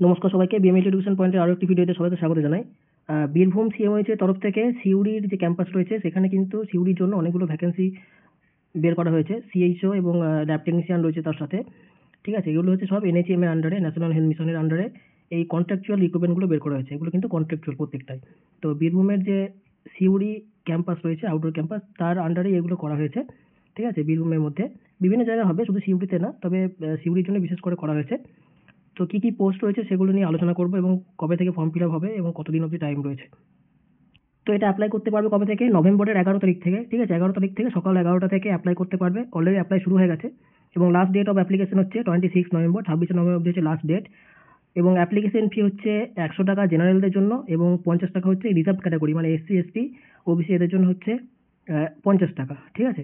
নমস্কার সবাইকে, BMH education পয়েন্টের আরও একটি ভিডিওতে সবাইকে স্বাগত জানাই। বীরভূম সিএমএইচ এর তরফ থেকে সিউড়ির যে ক্যাম্পাস রয়েছে সেখানে কিন্তু সিউড়ির জন্য অনেকগুলো ভ্যাকেন্সি বের করা হয়েছে। সিএইচও এবং ল্যাব টেকনিশিয়ান রয়েছে তার সাথে। ঠিক আছে, এগুলো হচ্ছে সব এনএইচএম এর আন্ডারে, ন্যাশনাল হেলথ মিশনের আন্ডারে এই কন্ট্রাকচুয়াল রিক্রুটমেন্টগুলো বের করা হয়েছে। এগুলো কিন্তু কন্ট্রাকচুয়াল প্রত্যেকটাই। তো বীরভূমের যে সিউড়ি ক্যাম্পাস রয়েছে, আউটডোর ক্যাম্পাস, তার আন্ডারেই এগুলো করা হয়েছে। ঠিক আছে, বীরভূমের মধ্যে বিভিন্ন জায়গায় হবে, শুধু সিউড়িতে না, তবে সিউড়ির জন্য বিশেষ করে করা হয়েছে। তো কি কি পোস্ট রয়েছে সেগুলো নিয়ে আলোচনা করব এবং কবে থেকে ফর্ম ফিল আপ হবে এবং কতদিন অবধি টাইম রয়েছে। তো এটা অ্যাপ্লাই করতে পারবে কবে থেকে? নভেম্বরের 11 তারিখ থেকে। ঠিক আছে, 11 তারিখ থেকে সকাল 11টা থেকে অ্যাপ্লাই করতে পারবে। অলরেডি অ্যাপ্লাই শুরু হয়ে গেছে এবং লাস্ট ডেট অফ অ্যাপ্লিকেশন হচ্ছে 26 নভেম্বর, 26 নভেম্বর অবধি হচ্ছে লাস্ট ডেট। এবং অ্যাপ্লিকেশন ফি হচ্ছে 100 টাকা জেনারেলদের জন্য এবং 50 টাকা হচ্ছে রিজার্ভ ক্যাটাগরি মানে এসসি এসটি ওবিসি এদের জন্য হচ্ছে 50 টাকা। ঠিক আছে,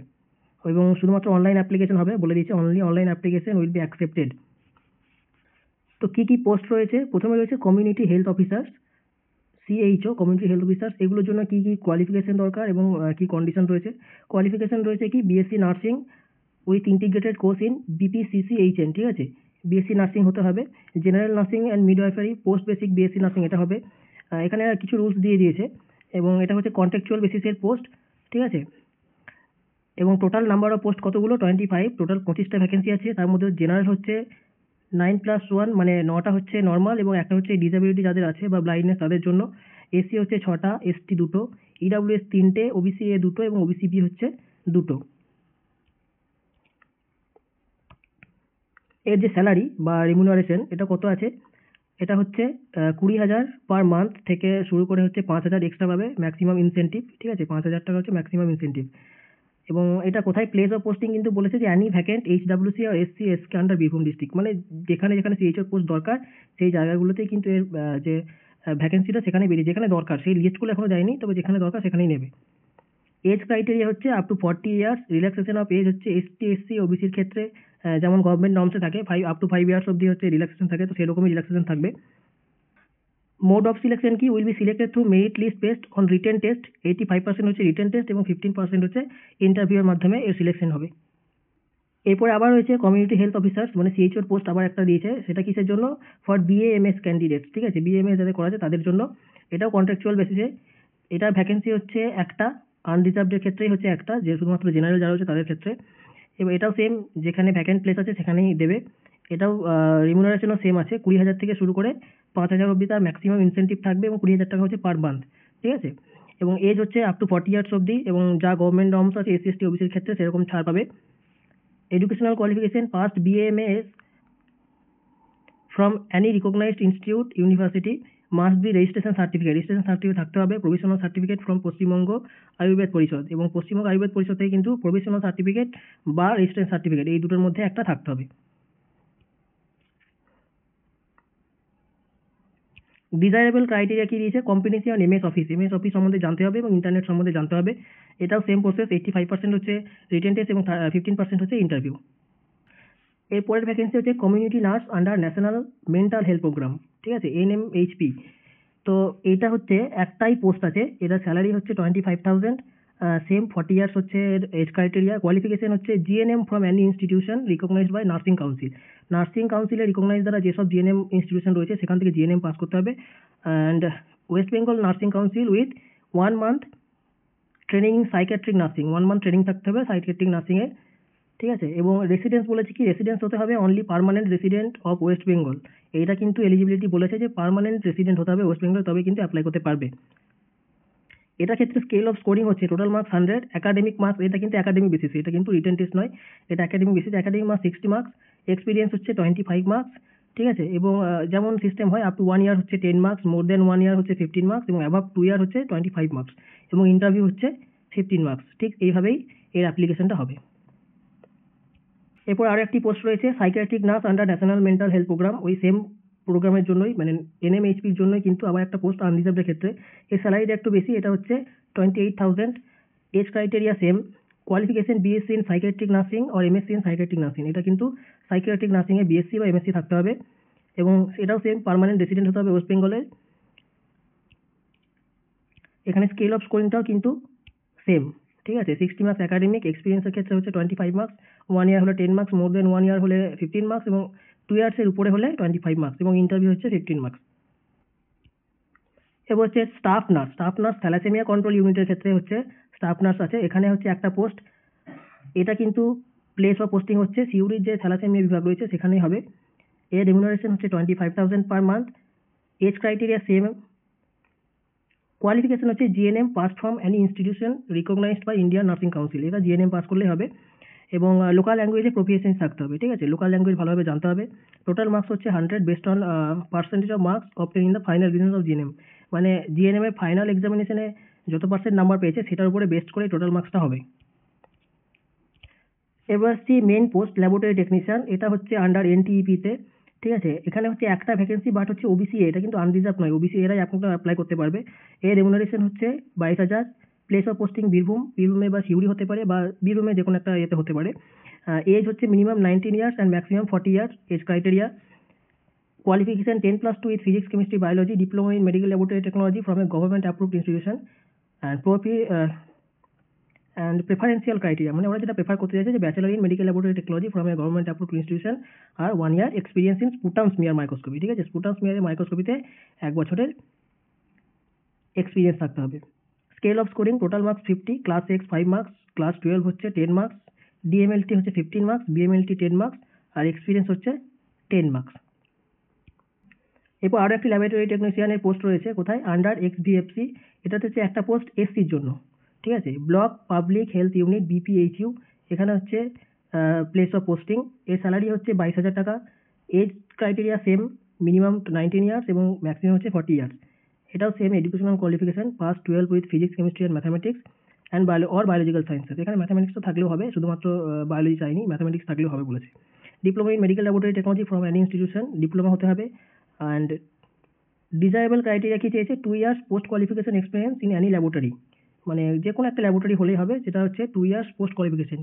এবং শুধুমাত্র অনলাইন অ্যাপ্লিকেশন হবে, বলে দিয়েছে only online application will be accepted. তো কি কি পোস্ট রয়েছে? প্রথমে রয়েছে community health officers, CHO, community health officers. এগুলোর জন্য কি কি কোয়ালিফিকেশন দরকার এবং কি কন্ডিশন রয়েছে? কোয়ালিফিকেশন রয়েছে কি BSc nursing with integrated course in BPCCHN. ঠিক আছে, বিএসসি নার্সিং হতে হবে। General nursing and midwifery post basic BSc nursing এটা হবে। এখানে কিছু রুলস দিয়ে দিয়েছে এবং এটা হচ্ছে কন্ট্রাকচুয়াল বেসিসের পোস্ট। ঠিক আছে, এবং টোটাল নাম্বার অফ পোস্ট কতগুলো? 25। টোটাল 25টা ভ্যাকেন্সি আছে। তার মধ্যে জেনারেল হচ্ছে 9+1 মানে 9টা হচ্ছে নর্মাল এবং একটা হচ্ছে ডিসেবিলিটি যাদের আছে বা ব্লাইন্ডনেস তাদের জন্য। এসসি হচ্ছে 6টা, এসটি 2টো, ইডাব্লিউএস 3টে, ওবিসি এ 2টো এবং ওবিসি বি হচ্ছে 2টো। এর যে স্যালারি বা রিমুনারেশন এটা কত আছে? এটা হচ্ছে 20,000 পার মান্থ থেকে শুরু করে হচ্ছে 5,000 এক্সট্রা পাবে ম্যাক্সিমাম ইনসেন্টিভ। ঠিক আছে, 5,000 টাকা হচ্ছে ম্যাক্সিমাম ইনসেন্টিভ। এবং এটা কোথায় প্লেস অফ পোস্টিং কিন্তু বলেছে যে অ্যানি ভ্যাকেন্ট এইচডব্লিউসি আর SC SK under Birbhum district, মানে যেখানে যেখানে সিএইচওর পোস্ট দরকার সেই জায়গাগুলোতেই কিন্তু এর যে ভ্যাকেন্সিটা সেখানে বেরিয়ে, যেখানে দরকার সেই লিস্টগুলো এখনো দেয়নি, তবে যেখানে দরকার সেখানেই নেবে। এজ ক্রাইটেরিয়া হচ্ছে up to 40 years. Relaxation of age হচ্ছে এসটি এসসি ওবিসির ক্ষেত্রে যেমন গভর্নমেন্ট নর্মসে থাকে আপ টু 5 ইয়ার্স অবধি হচ্ছে রিল্যাক্সেশন থাকে, তো সেরকমই রিল্যাক্সেশন থাকবে। মোড অফ সিলেকশন কি? Will be selected through merit list based on written test. 85% হচ্ছে রিটেন টেস্ট এবং 15% হচ্ছে ইন্টারভিউয়ের মাধ্যমে এর সিলেকশন হবে। এরপরে আবার রয়েছে কমিউনিটি হেলথ অফিসার্স মানে সিএইচওর পোস্ট আবার একটা দিয়েছে। সেটা কিসের জন্য? For BAMS candidates. ঠিক আছে, বিএমএস যাদের করা আছে তাদের জন্য। এটাও কন্ট্রাকচুয়াল বেসিসে। এটার ভ্যাকেন্সি হচ্ছে একটা, আনরিজার্ভডের ক্ষেত্রেই হচ্ছে একটা, যে শুধুমাত্র জেনারেল যারা হচ্ছে তাদের ক্ষেত্রে। এবং এটাও সেম, যেখানে ভ্যাকেন্ট প্লেস আছে সেখানেই দেবে। এটাও রিমুনারেশনও সেম আছে, 20,000 থেকে শুরু করে 5,000 অবধি তার ম্যাক্সিমাম ইনসেন্টিভ থাকবে এবং 20,000 টাকা হচ্ছে পার মান্থ। ঠিক আছে, এবং এজ হচ্ছে আপ টু 40 ইয়ার্স অবধি এবং যা গভর্নমেন্ট নর্মস আছে এসসি এসটি ওবিসির ক্ষেত্রে সেরকম ছাড় পাবে। Educational qualification past BAMS from any recognized institute university must be registration certificate থাকতে হবে। Provisional certificate from Paschimbanga Ayurveda পরিষদ, এবং পশ্চিমবঙ্গ আয়ুর্বেদ পরিষদ থেকে কিন্তু প্রভিশনাল সার্টিফিকেট বা রেজিস্ট্রেশন সার্টিফিকেট এই দুটোর মধ্যে একটা থাকতে হবে। ডিজায়ারেবল ক্রাইটেরিয়া কি দিয়েছে? Competency on MS office, MS office সম্বন্ধে জানতে হবে এবং ইন্টারনেট সম্বন্ধে জানতে হবে। এটাও সেম প্রসেস, 85% হচ্ছে রিটেন টেস্ট এবং 15% হচ্ছে ইন্টারভিউ। এর পরের ভ্যাকেন্সি হচ্ছে community nurse under national mental health programme. ঠিক আছে, এনএমএইচপি। তো এইটা হচ্ছে একটাই পোস্ট আছে। এটার স্যালারি হচ্ছে 25,000, সেম 40 ইয়ার্স হচ্ছে এজ ক্রাইটেরিয়া। কোয়ালিফিকেশন হচ্ছে GNM from any institution recognised by nursing council. Nursing কাউন্সিলের রিকগনাইজ দ্বারা যেসব জিএনএম ইনস্টিটিউশন রয়েছে সেখান থেকে জিএনএম পাস করতে হবে। And West Bengal nursing council with 1 month training psychiatric nursing, 1 month training থাকতে হবে সাইকিয়াট্রিক নার্সিংয়ে। ঠিক আছে, এবং রেসিডেন্স বলেছে কি? রেসিডেন্স হতে হবে only permanent resident of West Bengal. এইটা কিন্তু এলিজিবিলিটি বলেছে যে পার্মানেন্ট রেসিডেন্ট হতে হবে ওয়েস্ট বেঙ্গল, তবে কিন্তু অ্যাপ্লাই করতে পারবে। এটা ক্ষেত্রে স্কেল অফ স্কোরিং হচ্ছে টোটাল মার্কস 100, একাডেমিক মার্কস, এটা কিন্তু একাডেমিক বেসিসে, এটা কিন্তু রিটেন টেস্ট নয়, এটা academic basis. Academic marks 60 marks, experience হচ্ছে 25 মার্কস। ঠিক আছে, এবং যেমন সিস্টেম হয় আপ টু 1 ইয়ার হচ্ছে 10 মার্কস, মোর দেন 1 ইয়ার হচ্ছে 15 মার্কস এবং অ্যাবাভ 2 ইয়ার হচ্ছে 25 মার্কস এবং ইন্টারভিউ হচ্ছে 15 মার্কস। ঠিক এইভাবেই এর অ্যাপ্লিকেশনটা হবে। এরপর আরও একটি পোস্ট রয়েছে psychiatric nurse under national mental health programme. ওই সেম প্রোগ্রামের জন্যই মানে এনএমএইচপির জন্যই কিন্তু আবার একটা পোস্ট আনরিজার্ভের ক্ষেত্রে। এর স্যালারিটা একটু বেশি, এটা হচ্ছে 28,000। Age criteria same. Qualification BSc in psychiatric nursing আর এমএসসি ইন সাইকিয়াট্রিক নার্সিং। এটা কিন্তু সাইকিয়াট্রিক নার্সিংয়ে বিএসসি বা এমএসসি থাকতে হবে এবং এটাও সেম, পার্মানেন্ট রেসিডেন্ট হতে হবে ওয়েস্ট বেঙ্গলের। এখানে স্কেল অফ স্কোরিংটাও কিন্তু সেম। ঠিক আছে, 60 মার্কস একাডেমিক, এক্সপিরিয়েন্সের ক্ষেত্রে হচ্ছে 25 মার্কস, 1 ইয়ার হলে 10 মার্কস, মোর দেন 1 ইয়ার হলে 15 মার্কস এবং 2 ইয়ার্সের উপরে হলে 25 মার্কস এবং ইন্টারভিউ হচ্ছে 15 মার্কস। এবার হচ্ছে স্টাফ নার্স থ্যালাসেমিয়া কন্ট্রোল ইউনিটের ক্ষেত্রে হচ্ছে স্টাফ নার্স আছে। এখানে হচ্ছে একটা পোস্ট, এটা কিন্তু প্লেস অফ পোস্টিং হচ্ছে সিউড়ির যে থ্যালাসেমিয়া বিভাগ রয়েছে সেখানেই হবে। এর রেমুনারেশন হচ্ছে 25,000 per month. Age criteria same. Qualification হচ্ছে GNM pass from any institution recognised by Indian nursing council. এটা জিএনএম পাস করলেই হবে এবং লোকাল ল্যাঙ্গুয়েজে প্রফিসিয়েন্সি থাকতে হবে, ঠিক আছে? লোকাল ল্যাঙ্গুয়েজ ভালোভাবে জানতে হবে। টোটাল মার্কস হচ্ছে 100 based on percentage of marks obtain in the final examination of GNM. মানে জিএনএম এর ফাইনাল এক্সামিনেশনে যত পার্সেন্ট নাম্বার পেয়েছে সেটার উপরে বেস্ট করে টোটাল মার্কসটা হবে। এবার আসছি মেন পোস্ট ল্যাবরেটরি টেকনিশিয়ান। এটা হচ্ছে আন্ডার এনটিইপি তে, ঠিক আছে? এখানে হচ্ছে একটা ভ্যাকেন্সি, বাট হচ্ছে ওবিসি, এটা কিন্তু আনরিজার্ভ নয়, ওবিসি এরাই আপনারা অ্যাপ্লাই করতে পারবে। এর রেমুনারেশন হচ্ছে 22,000। প্লেস অফ পোস্টিং বীরভূমে বা সিউড়ি হতে পারে, বা বীরভূমে যে কোনো একটা ইয়েতে হতে পারে। এজ হচ্ছে minimum 19 years and maximum 40 years age criteria. Qualification 10+2 with physics chemistry biology, diploma in medical laboratory technology from a government approved institution and preferential criteria, মানে ওরা যেটা প্রেফার করতে চাইছে যে bachelor in medical laboratory technology from a government approved institution আর 1 year experience in sputum smear microscopy, ঠিক আছে? Sputum smear মাইক্রোস্কোপিতে 1 বছরের এক্সপিরিয়েন্স থাকতে হবে। Scale of scoring total marks 50, class x 5 marks, class 12 হচ্ছে 10 মার্কস, ডিএমএলটি হচ্ছে 15 মার্কস, বিএমএলটি 10 মার্কস আর experience হচ্ছে 10 marks. এরপর আরও একটি ল্যাবরেটরি টেকনিশিয়ানের পোস্ট রয়েছে, কোথায়? Under XDFC. এটাতে হচ্ছে একটা পোস্ট এসসির জন্য, ঠিক আছে? Block public health unit BPHU. এখানে হচ্ছে প্লেস অফ পোস্টিং। এর স্যালারি হচ্ছে 22,000 টাকা। Age criteria same, minimum 19 years এবং ম্যাক্সিমাম হচ্ছে 40 ইয়ার্স। এটাও same educational qualification pass 12 with physics chemistry and mathematics and biological sciences. এখানে ম্যাথামেটিক্স তো থাকলেও হবে, শুধুমাত্র বায়োলজি চাইনি, ম্যাথামেটিক্স থাকলেও হবে বলেছে। Diploma in medical laboratory technology from any institution, diploma হতে হবে। অ্যান্ড ডিজায়ারেবল ক্রাইটেরিয়া কি চেয়েছে? 2 years post qualification experience in Annie laboratory, মানে যে কোনো একটা ল্যাবরেটরি হলেই হবে, যেটা হচ্ছে 2 ইয়ার্স পোস্ট কোয়ালিফিকেশন,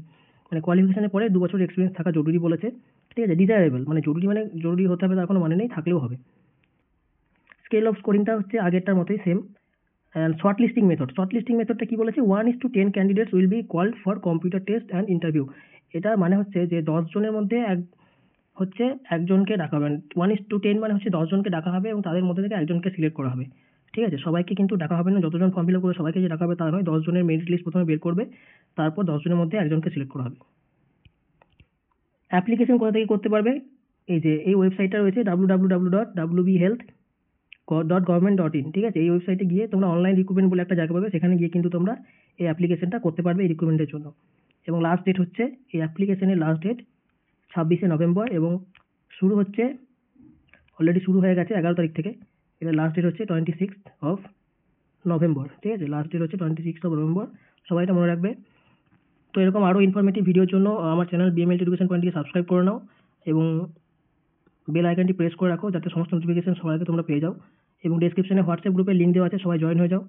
মানে কোয়ালিফিকেশনের পরে 2 বছর এক্সপিরিয়েন্স থাকা জরুরি বলেছে, ঠিক আছে? ডিজায়ারেবল মানে জরুরি হতে হবে তার কোনো মানে নেই, থাকলেও হবে। স্কেল অফ স্কোরিংটা হচ্ছে আগেরটার মতোই সেম। অ্যান্ড শর্টলিস্টিং মেথডটা কি বলেছে? 1:10 candidates will be called for computer test and interview. এটা মানে হচ্ছে যে 10 জনের মধ্যে একজনকে ডাকা হবে। 1:10 মানে হচ্ছে 10 জনকে ডাকা হবে এবং তাদের মধ্যে থেকে একজনকে সিলেক্ট করা হবে, ঠিক আছে? সবাইকে কিন্তু ডাকা হবে না, যতজন ফর্ম ফিল আপ করে সবাইকে যে ডাকা হবে তা নয়। 10 জনের মেরিট লিস্ট প্রথমে বের করবে, তারপর 10 জনের মধ্যে একজনকে সিলেক্ট করা হবে। অ্যাপ্লিকেশন কোথা থেকে করতে পারবে? এই ওয়েবসাইটটা রয়েছে www.wbhealth.government.in, ঠিক আছে? এই ওয়েবসাইটে গিয়ে তোমরা অনলাইন রিক্রুটমেন্ট বলে একটা জায়গা পাবে, সেখানে গিয়ে কিন্তু তোমরা এই অ্যাপ্লিকেশনটা করতে পারবে এই রিক্রুটমেন্টের জন্য। এবং লাস্ট ডেট হচ্ছে, এই অ্যাপ্লিকেশনের লাস্ট ডেট 26শে নভেম্বর এবং শুরু হচ্ছে, অলরেডি শুরু হয়ে গেছে 11 তারিখ থেকে। এবার লাস্ট ডেট হচ্ছে 26th of নভেম্বর, ঠিক আছে? লাস্ট ডেট হচ্ছে 26th of নভেম্বর, সবাই এটা মনে রাখবে। তো এরকম আরও ইনফরমেটিভ ভিডিওর জন্য আমার চ্যানেল বিএমএলটি এডুকেশন পয়েন্টকে সাবস্ক্রাইব করে নাও এবং বেল আইকনটি প্রেস করে রাখো, যাতে সমস্ত নোটিফিকেশন সবার আগে তোমরা পেয়ে যাও। এবং ডেসক্রিপশনে হোয়াটসঅ্যাপ গ্রুপের লিঙ্ক দেওয়া আছে, সবাই জয়েন হয়ে যাও।